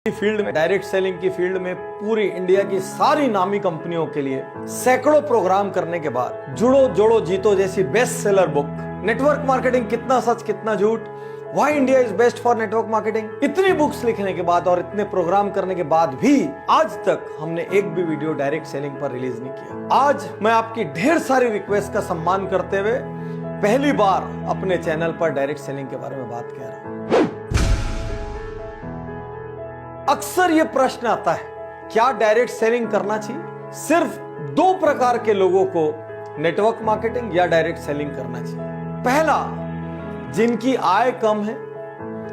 Field में, direct selling की field में पूरी इंडिया की सारी नामी कंपनियों के लिए सैकड़ों प्रोग्राम करने के बाद जुड़ो जोड़ो जीतो जैसी best seller book, network marketing कितना सच कितना झूठ, why India is best for network marketing, इतनी बुक्स लिखने के बाद और इतने प्रोग्राम करने के बाद भी आज तक हमने एक भी वीडियो डायरेक्ट सेलिंग पर रिलीज नहीं किया। आज मैं आपकी ढेर सारी रिक्वेस्ट का सम्मान करते हुए पहली बार अपने चैनल पर डायरेक्ट सेलिंग के बारे में बात कह रहा हूं। अक्सर यह प्रश्न आता है, क्या डायरेक्ट सेलिंग करना चाहिए? सिर्फ दो प्रकार के लोगों को नेटवर्क मार्केटिंग या डायरेक्ट सेलिंग करना चाहिए। पहला, जिनकी आय कम है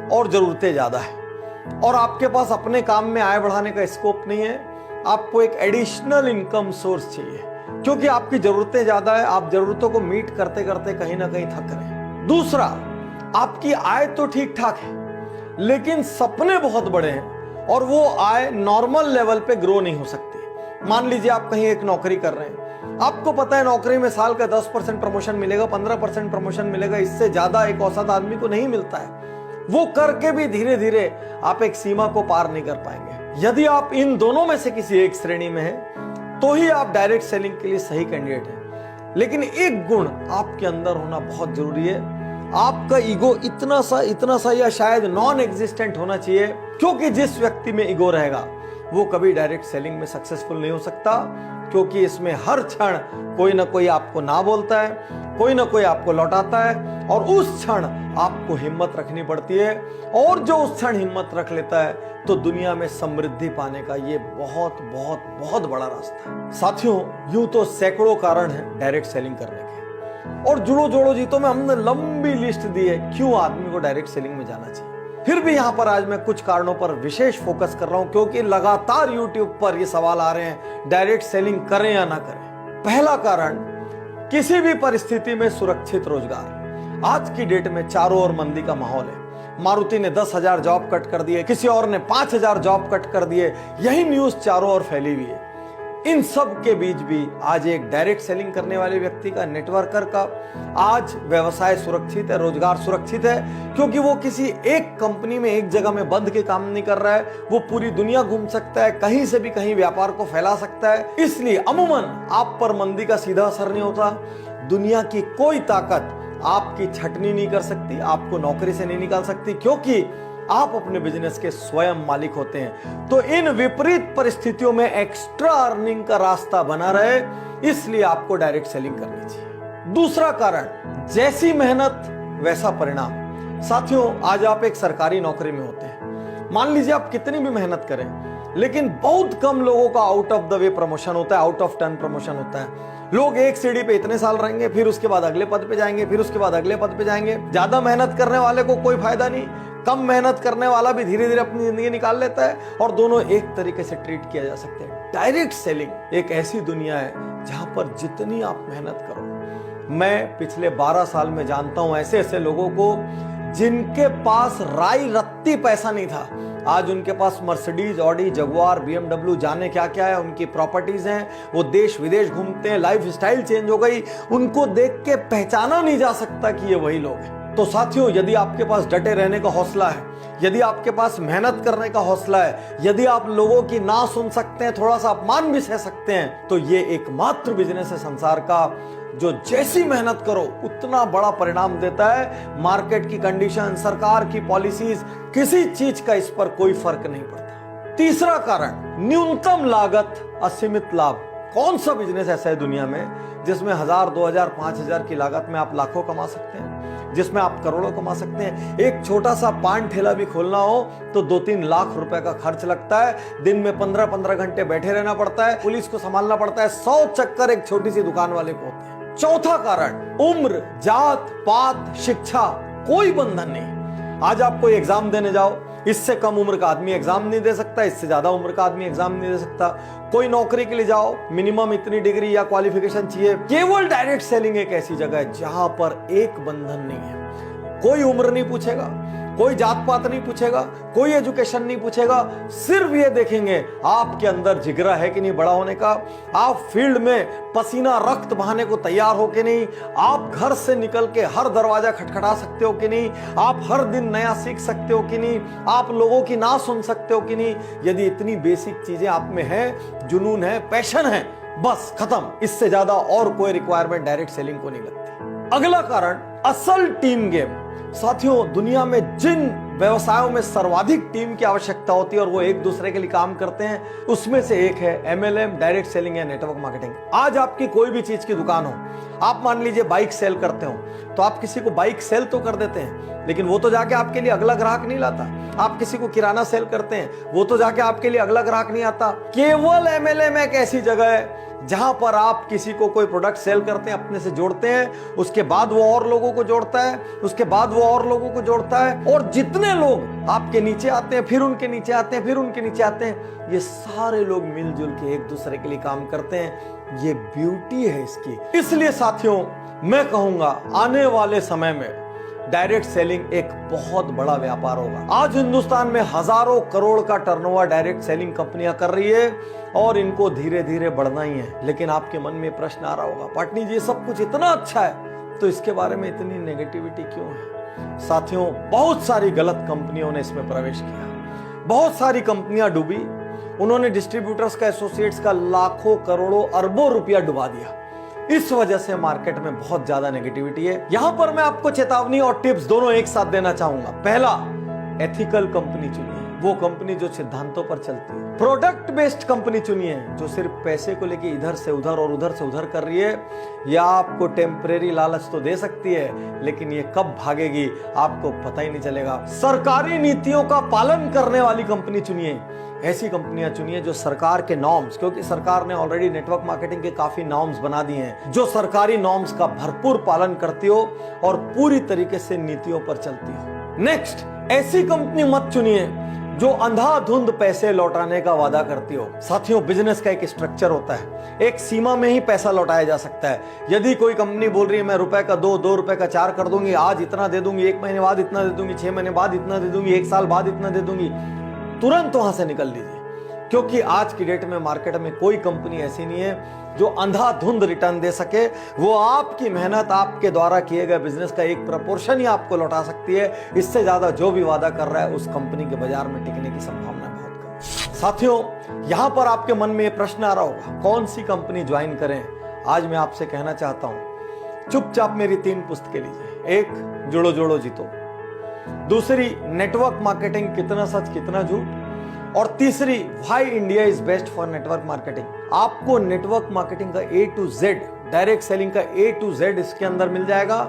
और जरूरतें ज्यादा है और आपके पास अपने काम में आय बढ़ाने का स्कोप नहीं है, आपको एक एडिशनल इनकम सोर्स चाहिए क्योंकि आपकी जरूरतें ज्यादा है, आप जरूरतों को मीट करते करते कहीं ना कहीं थक रहे हैं। दूसरा, आपकी आय तो ठीक ठाक है लेकिन सपने बहुत बड़े हैं और वो आय नॉर्मल लेवल पे ग्रो नहीं हो सकती। मान लीजिए आप कहीं एक नौकरी कर रहे हैं, आपको पता है नौकरी में साल का 10% प्रमोशन मिलेगा, 15% प्रमोशन मिलेगा, इससे ज्यादा एक औसत आदमी को नहीं मिलता है। वो करके भी धीरे धीरे आप एक सीमा को पार नहीं कर पाएंगे। यदि आप इन दोनों में से किसी एक श्रेणी में हैं, तो ही आप डायरेक्ट सेलिंग के लिए सही कैंडिडेट हैं। लेकिन एक गुण आपके अंदर होना बहुत जरूरी है, आपका ईगो इतना सा या शायद नॉन एग्जिस्टेंट होना चाहिए, क्योंकि जिस व्यक्ति में ईगो रहेगा वो कभी डायरेक्ट सेलिंग में सक्सेसफुल नहीं हो सकता, क्योंकि इसमें हर क्षण कोई ना कोई आपको ना बोलता है, कोई ना कोई आपको लौटाता है और उस क्षण आपको हिम्मत रखनी पड़ती है। और जो उस क्षण हिम्मत रख लेता है तो दुनिया में समृद्धि पाने का ये बहुत बहुत बहुत बड़ा रास्ता है। साथियों, यूं तो सैकड़ों कारण हैं डायरेक्ट सेलिंग करने के और जुड़ो जोड़ो जीतो में हमने लंबी लिस्ट दी है क्यों आदमी को डायरेक्ट सेलिंग में जाना चाहिए। फिर भी यहां पर आज मैं कुछ कारणों पर विशेष फोकस कर रहा हूं क्योंकि लगातार YouTube पर ये सवाल आ रहे हैं, डायरेक्ट सेलिंग करें या ना करें। पहला कारण, किसी भी परिस्थिति में सुरक्षित रोजगार। आज की डेट में चारों ओर मंदी का माहौल है। मारुति ने 10,000 जॉब कट कर दिए, किसी और ने 5,000 जॉब कट कर दिए, यही न्यूज चारों ओर फैली हुई है। इन सब के बीच भी आज एक डायरेक्ट सेलिंग करने वाले व्यक्ति का, नेटवर्कर का आज व्यवसाय सुरक्षित है, रोजगार सुरक्षित है, क्योंकि वो किसी एक कंपनी में एक जगह में बंद के काम नहीं कर रहा है। वो पूरी दुनिया घूम सकता है, कहीं से भी कहीं व्यापार को फैला सकता है। इसलिए अमूमन आप पर मंदी का सीधा असर नहीं होता। दुनिया की कोई ताकत आपकी छटनी नहीं कर सकती, आपको नौकरी से नहीं निकाल सकती, क्योंकि आप अपने बिजनेस के स्वयं मालिक होते हैं। तो इन विपरीत परिस्थितियों में एक्स्ट्रा अर्निंग का रास्ता बना रहे, इसलिए आपको डायरेक्ट सेलिंग करनी चाहिए। दूसरा कारण, जैसी मेहनत वैसा परिणाम। साथियों, आज आप एक सरकारी नौकरी में होते हैं, मान लीजिए आप कितनी भी मेहनत करें, लेकिन बहुत कम लोगों का out of the way promotion होता है, आउट ऑफ टर्न प्रमोशन होता है। लोग एक सीढ़ी पे इतने साल रहेंगे, फिर उसके बाद अगले पद पे जाएंगे, फिर उसके बाद अगले पद पे जाएंगे। ज्यादा मेहनत करने वाले को कोई फायदा नहीं, कम मेहनत करने वाला भी धीरे धीरे अपनी जिंदगी निकाल लेता है और दोनों एक तरीके से ट्रीट किया जा सकते हैं। डायरेक्ट सेलिंग एक ऐसी दुनिया है जहां पर जितनी आप मेहनत करो, मैं पिछले 12 साल में जानता हूं ऐसे ऐसे लोगों को जिनके पास राई रत्ती पैसा नहीं था, आज उनके पास मर्सिडीज, ऑडी, जगुआर, BMW, जाने क्या क्या है, उनकी प्रॉपर्टीज हैं, वो देश विदेश घूमते हैं, लाइफ स्टाइल चेंज हो गई, उनको देख के पहचाना नहीं जा सकता कि ये वही लोग हैं। तो साथियों, यदि आपके पास डटे रहने का हौसला है, यदि आपके पास मेहनत करने का हौसला है, यदि आप लोगों की ना सुन सकते हैं, थोड़ा सा अपमान भी सह सकते हैं, तो ये एकमात्र बिजनेस है संसार का जो जैसी मेहनत करो उतना बड़ा परिणाम देता है। मार्केट की कंडीशन, सरकार की पॉलिसीज, किसी चीज का इस पर कोई फर्क नहीं पड़ता। तीसरा कारण, न्यूनतम लागत असीमित लाभ। कौन सा बिजनेस ऐसा है दुनिया में जिसमें 1,000, 2,000, 5,000 की लागत में आप लाखों कमा सकते हैं, जिसमें आप करोड़ों कमा सकते हैं? एक छोटा सा पान ठेला भी खोलना हो तो 2-3 लाख रुपए का खर्च लगता है, दिन में 15-15 घंटे बैठे रहना पड़ता है, पुलिस को संभालना पड़ता है, 100 चक्कर एक छोटी सी दुकान वाले को होते हैं। चौथा कारण, उम्र, जात पात, शिक्षा, कोई बंधन नहीं। आज आप कोई एग्जाम देने जाओ, इससे कम उम्र का आदमी एग्जाम नहीं दे सकता, इससे ज्यादा उम्र का आदमी एग्जाम नहीं दे सकता। कोई नौकरी के लिए जाओ, मिनिमम इतनी डिग्री या क्वालिफिकेशन चाहिए। केवल डायरेक्ट सेलिंग एक ऐसी जगह है जहां पर एक बंधन नहीं है, कोई उम्र नहीं पूछेगा, कोई जात पात नहीं पूछेगा, कोई एजुकेशन नहीं पूछेगा, सिर्फ ये देखेंगे आपके अंदर जिगरा है कि नहीं बड़ा होने का, आप फील्ड में पसीना रक्त बहाने को तैयार हो कि नहीं, आप घर से निकल के हर दरवाजा खटखटा सकते हो कि नहीं, आप हर दिन नया सीख सकते हो कि नहीं, आप लोगों की ना सुन सकते हो कि नहीं। यदि इतनी बेसिक चीजें आप में है, जुनून है, पैशन है, बस खत्म। इससे ज्यादा और कोई रिक्वायरमेंट डायरेक्ट सेलिंग को नहीं लगती। अगला कारण असल टीम गेम। साथियों, दुनिया में जिन व्यवसायों में सर्वाधिक टीम की आवश्यकता होती है और वो एक दूसरे के लिए काम करते हैं, उसमें से एक है एमएलएम, डायरेक्ट सेलिंग या नेटवर्क मार्केटिंग। आज आपकी कोई भी चीज की दुकान हो, आप मान लीजिए बाइक सेल करते हो, तो आप किसी को बाइक सेल तो कर देते हैं, लेकिन वो तो जाके आपके लिए अगला ग्राहक नहीं लाता। आप किसी को किराना सेल करते हैं, वो तो जाके आपके लिए अगला ग्राहक नहीं आता। केवल एमएलएम एक ऐसी जगह है जहां पर आप किसी को कोई प्रोडक्ट सेल करते हैं, अपने से जोड़ते हैं, उसके बाद वो और लोगों को जोड़ता है, उसके बाद वो और लोगों को जोड़ता है, और जितने लोग आपके नीचे आते हैं, फिर उनके नीचे आते हैं, फिर उनके नीचे आते हैं, ये सारे लोग मिलजुल के एक दूसरे के लिए काम करते हैं। ये ब्यूटी है इसकी। इसलिए साथियों, मैं कहूंगा आने वाले समय में डायरेक्ट सेलिंग एक बहुत बड़ा व्यापार होगा। आज हिंदुस्तान में हजारों करोड़ का टर्नओवर डायरेक्ट सेलिंग कंपनियां कर रही है और इनको धीरे धीरे बढ़ना ही है। लेकिन आपके मन में प्रश्न आ रहा होगा, पाटनी जी सब कुछ इतना अच्छा है तो इसके बारे में इतनी नेगेटिविटी क्यों है? साथियों, बहुत सारी गलत कंपनियों ने इसमें प्रवेश किया, बहुत सारी कंपनियां डूबी, उन्होंने डिस्ट्रीब्यूटर्स का, एसोसिएट्स का लाखों करोड़ों अरबों रुपया डुबा दिया। इस वजह से मार्केट में बहुत ज्यादा नेगेटिविटी है। यहां पर मैं आपको चेतावनी और टिप्स दोनों एक साथ देना चाहूंगा। पहला, एथिकल कंपनी चुनिए, वो कंपनी जो सिद्धांतों पर चलती है। प्रोडक्ट बेस्ड कंपनी चुनिए, जो सिर्फ पैसे को लेके इधर से उधर और उधर से उधर कर रही है। या आपको टेम्परेरी लालच तो दे सकती है, लेकिन ये कब भागेगी आपको पता ही नहीं चलेगा। सरकारी नीतियों का पालन करने वाली कंपनी चुनिए। ऐसी कंपनियां चुनिए जो सरकार के नॉर्म्स, क्योंकि सरकार ने ऑलरेडी नेटवर्क मार्केटिंग के काफी नॉर्म्स बना दिए हैं, जो सरकारी नॉर्म्स का भरपूर पालन करती हो और पूरी तरीके से नीतियों पर चलती हो। नेक्स्ट, ऐसी कंपनी मत चुनिए जो अंधाधुंध पैसे लौटाने का वादा करती हो। साथियों, बिजनेस का एक स्ट्रक्चर होता है, एक सीमा में ही पैसा लौटाया जा सकता है। यदि कोई कंपनी बोल रही है मैं रुपए का 2 रुपए का 4 कर दूंगी, आज इतना दे दूंगी, 1 महीने बाद इतना दे दूंगी, 6 महीने बाद इतना दे दूंगी, 1 साल बाद इतना दे दूंगी, तुरंत वहां से निकल लीजिए। क्योंकि आज की डेट में मार्केट में कोई कंपनी ऐसी नहीं है जो अंधाधुंध रिटर्न दे सके। वो आपकी मेहनत, आपके द्वारा किए गए बिजनेस का एक प्रपोर्शन ही आपको लौटा सकती है। इससे ज्यादा जो भी वादा कर रहा है, उस कंपनी के बाजार में टिकने की संभावना बहुत कम। साथियों, यहां पर आपके मन में ये प्रश्न आ रहा होगा, कौन सी कंपनी ज्वाइन करें? आज मैं आपसे कहना चाहता हूं, चुपचाप मेरी 3 पुस्तकें लीजिए। एक, जुड़ो जोड़ो जीतो। दूसरी, नेटवर्क मार्केटिंग, कितना सच कितना झूठ। और तीसरी, why India is best for network marketing. आपको नेटवर्क मार्केटिंग का A to Z, direct selling का A to Z इसके अंदर मिल जाएगा।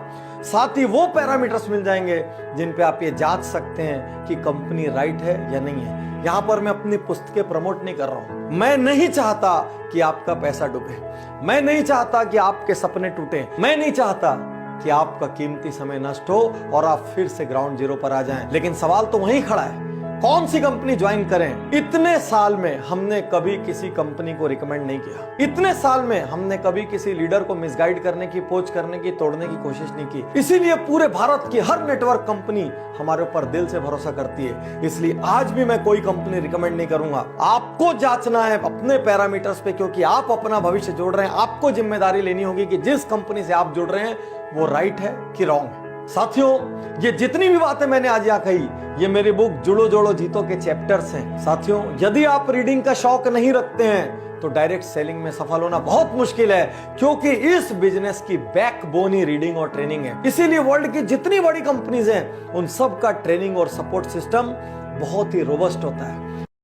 साथ ही वो पैरामीटर्स मिल जाएंगे जिन पे आप ये जांच सकते हैं कि कंपनी राइट है या नहीं है। यहां पर मैं अपनी पुस्तकें प्रमोट नहीं कर रहा हूं। मैं नहीं चाहता कि आपका पैसा डूबे, मैं नहीं चाहता कि आपके सपने टूटे, मैं नहीं चाहता कि आपका कीमती समय नष्ट हो और आप फिर से ग्राउंड जीरो पर आ जाएं। लेकिन सवाल तो वहीं खड़ा है, कौन सी कंपनी ज्वाइन करें? इतने साल में हमने कभी किसी कंपनी को रिकमेंड नहीं किया। इतने साल में हमने कभी किसी लीडर को मिसगाइड करने की, पोच करने की, तोड़ने की कोशिश नहीं की। इसीलिए पूरे भारत की हर नेटवर्क कंपनी हमारे ऊपर दिल से भरोसा करती है। इसलिए आज भी मैं कोई कंपनी रिकमेंड नहीं करूंगा। आपको जांचना है अपने पैरामीटर्स पे, क्योंकि आप अपना भविष्य जोड़ रहे हैं। आपको जिम्मेदारी लेनी होगी कि जिस कंपनी से आप जुड़ रहे हैं वो राइट है कि रॉन्ग है। साथियों, ये जितनी भी बातें मैंने आज यहाँ कही, ये मेरी बुक जुड़ो जोड़ो जीतो के चैप्टर्स हैं। साथियों, यदि आप रीडिंग का शौक नहीं रखते हैं तो डायरेक्ट सेलिंग में सफल होना बहुत मुश्किल है, क्योंकि इस बिजनेस की बैकबोन ही रीडिंग और ट्रेनिंग है। इसीलिए वर्ल्ड की जितनी बड़ी कंपनीज हैं, उन सब का ट्रेनिंग और सपोर्ट सिस्टम बहुत ही रोबस्ट होता है।